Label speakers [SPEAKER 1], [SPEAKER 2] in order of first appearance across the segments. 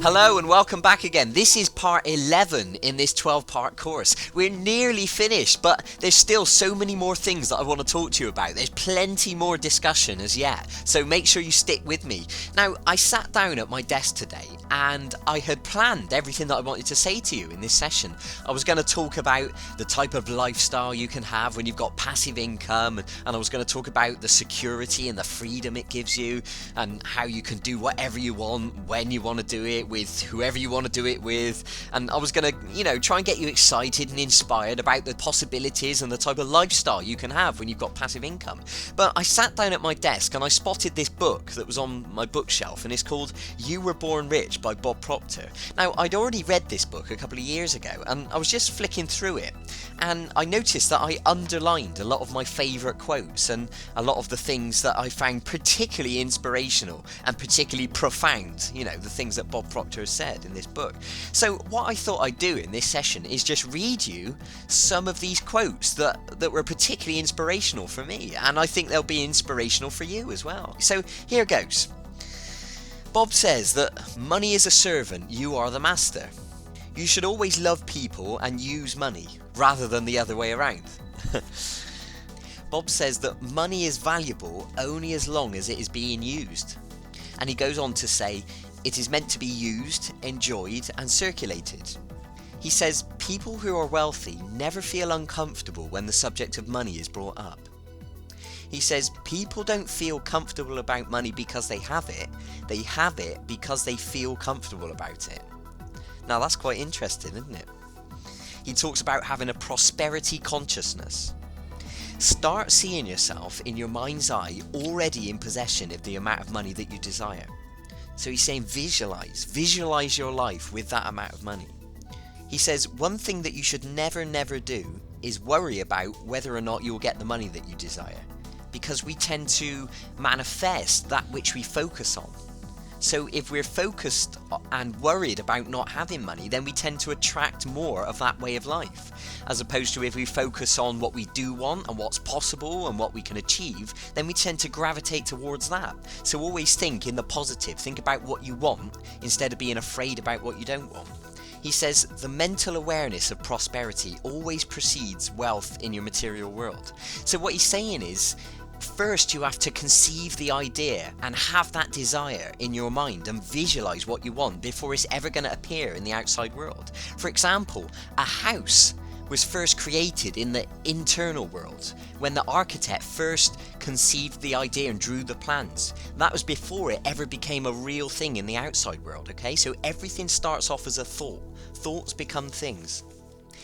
[SPEAKER 1] Hello and welcome back again. This is part 11 in this 12-part course. We're nearly finished, but there's still so many more things that I want to talk to you about. There's plenty more discussion as yet, so make sure you stick with me. Now, I sat down at my desk today and I had planned everything that I wanted to say to you in this session. I was going to talk about the type of lifestyle you can have when you've got passive income, and I was going to talk about the security and the freedom it gives you, and how you can do whatever you want, when you want to do it, with whoever you want to do it with. And I was going to, try and get you excited and inspired about the possibilities and the type of lifestyle you can have when you've got passive income. But I sat down at my desk and I spotted this book that was on my bookshelf, and it's called You Were Born Rich by Bob Proctor. Now, I'd already read this book a couple of years ago, and I was just flicking through it, and I noticed that I underlined a lot of my favourite quotes and a lot of the things that I found particularly inspirational and particularly profound, the things that Bob Proctor has said in this book. So what I thought I'd do in this session is just read you some of these quotes that were particularly inspirational for me, and I think they'll be inspirational for you as well. So here goes. Bob says that money is a servant, you are the master. You should always love people and use money, rather than the other way around. Bob says that money is valuable only as long as it is being used. And he goes on to say, it is meant to be used, enjoyed, and circulated. He says people who are wealthy never feel uncomfortable when the subject of money is brought up. He says people don't feel comfortable about money because they have it because they feel comfortable about it. Now that's quite interesting, isn't it? He talks about having a prosperity consciousness. Start seeing yourself in your mind's eye already in possession of the amount of money that you desire. So he's saying visualize your life with that amount of money. He says one thing that you should never do is worry about whether or not you'll get the money that you desire, because we tend to manifest that which we focus on. So if we're focused and worried about not having money, then we tend to attract more of that way of life. As opposed to if we focus on what we do want and what's possible and what we can achieve, then we tend to gravitate towards that. So always think in the positive, think about what you want instead of being afraid about what you don't want. He says the mental awareness of prosperity always precedes wealth in your material world. So what he's saying is, first you have to conceive the idea and have that desire in your mind and visualize what you want before it's ever going to appear in the outside world. For example, a house was first created in the internal world when the architect first conceived the idea and drew the plans. That was before it ever became a real thing in the outside world, okay? So everything starts off as a thought. Thoughts become things.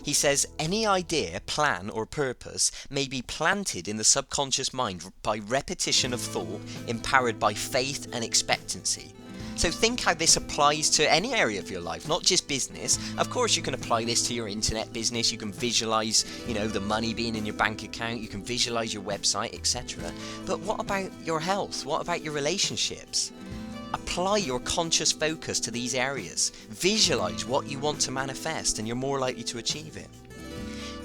[SPEAKER 1] He says any idea, plan or purpose may be planted in the subconscious mind by repetition of thought empowered by faith and expectancy. So think how this applies to any area of your life, not just business. Of course you can apply this to your internet business, you can visualize, the money being in your bank account, you can visualize your website, etc. But what about your health? What about your relationships? Apply your conscious focus to these areas. Visualize what you want to manifest and you're more likely to achieve it.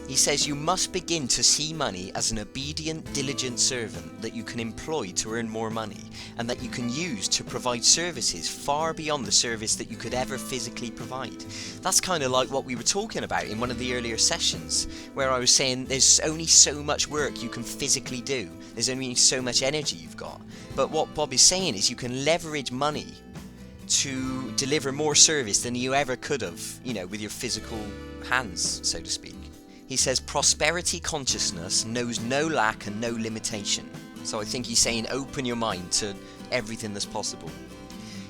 [SPEAKER 1] He says you must begin to see money as an obedient, diligent servant that you can employ to earn more money and that you can use to provide services far beyond the service that you could ever physically provide. That's kind of like what we were talking about in one of the earlier sessions, where I was saying there's only so much work you can physically do. There's only so much energy you've got. But what Bob is saying is you can leverage money to deliver more service than you ever could have, with your physical hands, so to speak. He says prosperity consciousness knows no lack and no limitation. So I think he's saying open your mind to everything that's possible.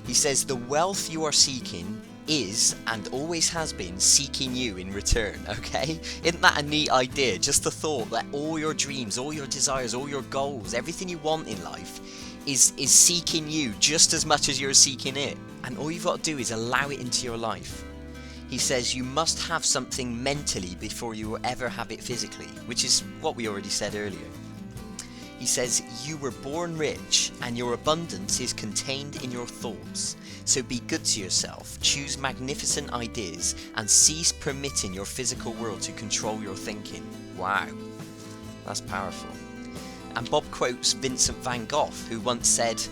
[SPEAKER 1] He says the wealth you are seeking is and always has been seeking you in return, okay? Isn't that a neat idea? Just the thought that all your dreams, all your desires, all your goals, everything you want in life is seeking you just as much as you're seeking it. And all you've got to do is allow it into your life. He says you must have something mentally before you will ever have it physically, which is what we already said earlier. He says you were born rich and your abundance is contained in your thoughts. So be good to yourself, choose magnificent ideas and cease permitting your physical world to control your thinking. Wow, that's powerful. And Bob quotes Vincent van Gogh, who once said,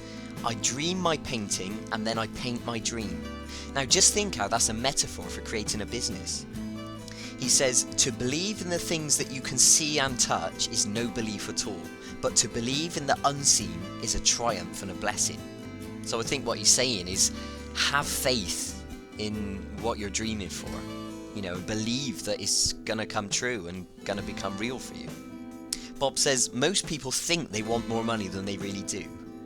[SPEAKER 1] I dream my painting and then I paint my dream. Now just think how that's a metaphor for creating a business. He says, to believe in the things that you can see and touch is no belief at all, but to believe in the unseen is a triumph and a blessing. So I think what he's saying is, have faith in what you're dreaming for. You know, believe that it's gonna come true and gonna become real for you. Bob says, most people think they want more money than they really do,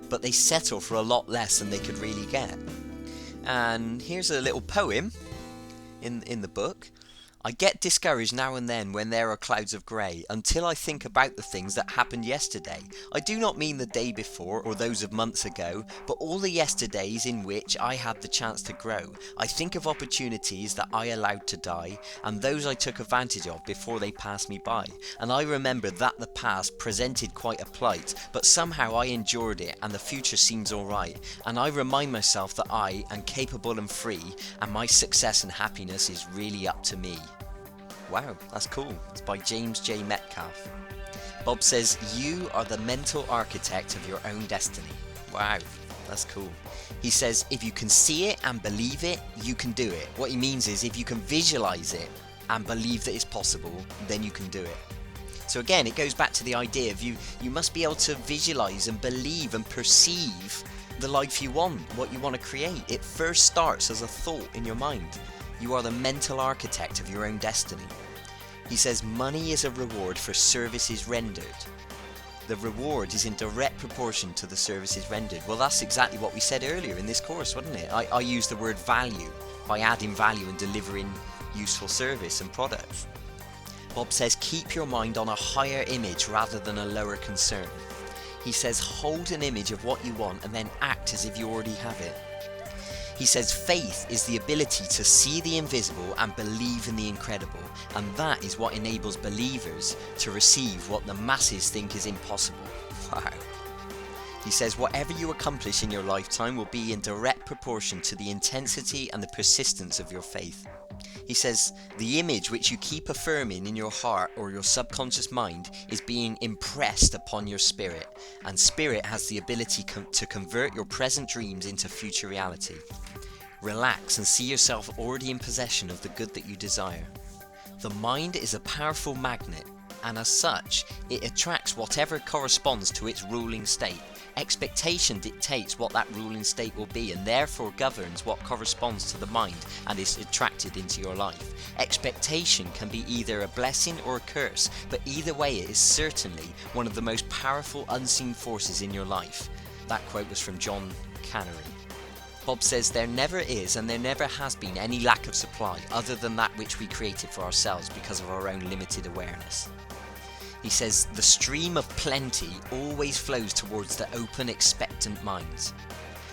[SPEAKER 1] but they settle for a lot less than they could really get. And here's a little poem in the book. I get discouraged now and then when there are clouds of grey, until I think about the things that happened yesterday. I do not mean the day before or those of months ago, but all the yesterdays in which I had the chance to grow. I think of opportunities that I allowed to die, and those I took advantage of before they passed me by. And I remember that the past presented quite a plight, but somehow I endured it and the future seems alright. And I remind myself that I am capable and free, and my success and happiness is really up to me. Wow, that's cool. It's by James J. Metcalf. Bob says, you are the mental architect of your own destiny. Wow, that's cool. He says, if you can see it and believe it, you can do it. What he means is, if you can visualize it and believe that it's possible, then you can do it. So again, it goes back to the idea of you must be able to visualize and believe and perceive the life you want, what you want to create. It first starts as a thought in your mind. You are the mental architect of your own destiny. He says money is a reward for services rendered. The reward is in direct proportion to the services rendered. Well, that's exactly what we said earlier in this course, wasn't it? I used the word value by adding value and delivering useful service and products. Bob says keep your mind on a higher image rather than a lower concern. He says hold an image of what you want and then act as if you already have it. He says faith is the ability to see the invisible and believe in the incredible, and that is what enables believers to receive what the masses think is impossible. Wow. He says whatever you accomplish in your lifetime will be in direct proportion to the intensity and the persistence of your faith. He says the image which you keep affirming in your heart or your subconscious mind is being impressed upon your spirit, and spirit has the ability to convert your present dreams into future reality. Relax and see yourself already in possession of the good that you desire. The mind is a powerful magnet, and as such, it attracts whatever corresponds to its ruling state. Expectation dictates what that ruling state will be, and therefore governs what corresponds to the mind and is attracted into your life. Expectation can be either a blessing or a curse, but either way it is certainly one of the most powerful unseen forces in your life. That quote was from John Canary. Bob says there never is and there never has been any lack of supply other than that which we created for ourselves because of our own limited awareness. He says the stream of plenty always flows towards the open, expectant minds.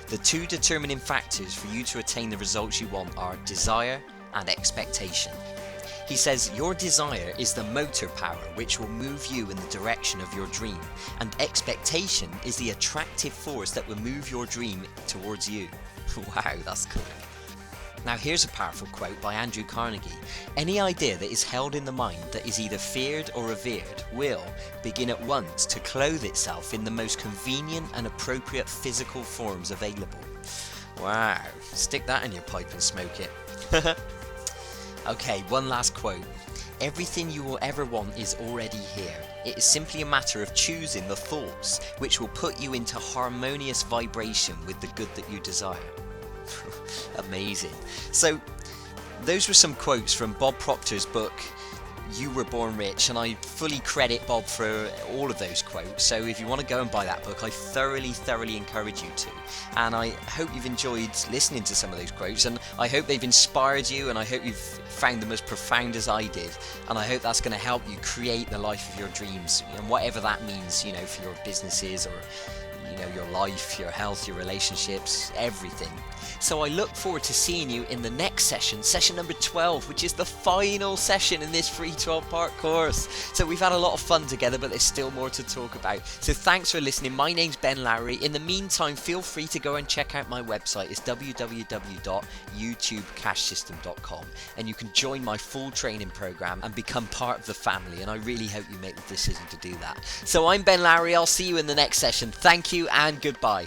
[SPEAKER 1] The two determining factors for you to attain the results you want are desire and expectation. He says your desire is the motor power which will move you in the direction of your dream, and expectation is the attractive force that will move your dream towards you. Wow, that's cool. Now here's a powerful quote by Andrew Carnegie. Any idea that is held in the mind that is either feared or revered will begin at once to clothe itself in the most convenient and appropriate physical forms available. Wow, stick that in your pipe and smoke it. Okay, one last quote. Everything you will ever want is already here. It is simply a matter of choosing the thoughts which will put you into harmonious vibration with the good that you desire. Amazing. So those were some quotes from Bob Proctor's book You Were Born Rich, and I fully credit Bob for all of those quotes. So if you want to go and buy that book, I thoroughly encourage you to. And I hope you've enjoyed listening to some of those quotes, and I hope they've inspired you, and I hope you've found them as profound as I did. And I hope that's going to help you create the life of your dreams, and whatever that means, you know, for your businesses or, you know, your life, your health, your relationships, everything. So I look forward to seeing you in the next session, session number 12, which is the final session in this free 12-part course. So we've had a lot of fun together, but there's still more to talk about. So thanks for listening. My name's Ben Lowry. In the meantime, feel free to go and check out my website. It's www.youtubecashsystem.com, and you can join my full training program and become part of the family. And I really hope you make the decision to do that. So I'm Ben Lowry. I'll see you in the next session. Thank you. you and goodbye.